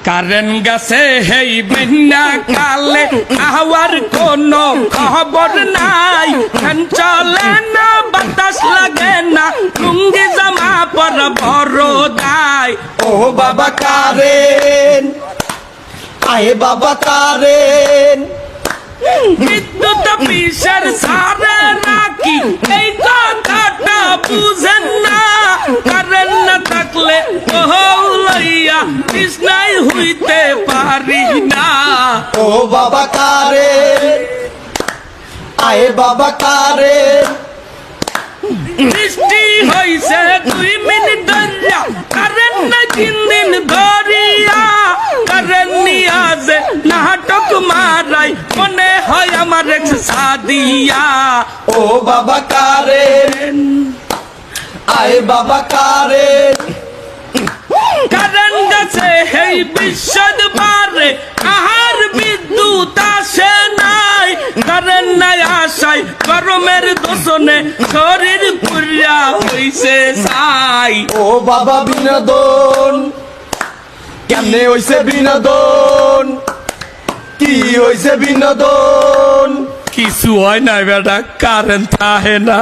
current গেছে হেই বিনা কালে hour কোনো খবর নাই ফ্যান চলে না বাতাস লাগে না লুঙ্গি জামা পর বড় দায় ও বাবা কারেন আয়ে বাবা কারেন বিদ্যুৎ অফিসের সারে নাকি এই কথাটা বুঝেন না কারেন্ট না থাকলে লইয়া কৃষ্ণাই হইতে পারি না ও বাবা কারেন আয়ে বাবা কারেন বৃষ্টি হইছে 2 মিনিট ধরিয়া কারেন্ট না 3 দিন ধরিয়া কারেন্ট নিয়া যে নাটক মারাই মনে হয় আমার এক সাদিয়া ও বাবা কারেন আয়ে বাবা কারেন কারেন্ট গেছে হেই বিশ্বদ পারে আহার বিদ্যুৎ আসে নাই কারেন্ট নাই আসাই গরমের দোষণে শরীর পুরিয়া হইছে ছাই ও বাবা বিনোদন কেমনে হইছে বিনোদন কি হইছে বিনোদন কিছু হয় না বেটা কারেন্ট থাকে না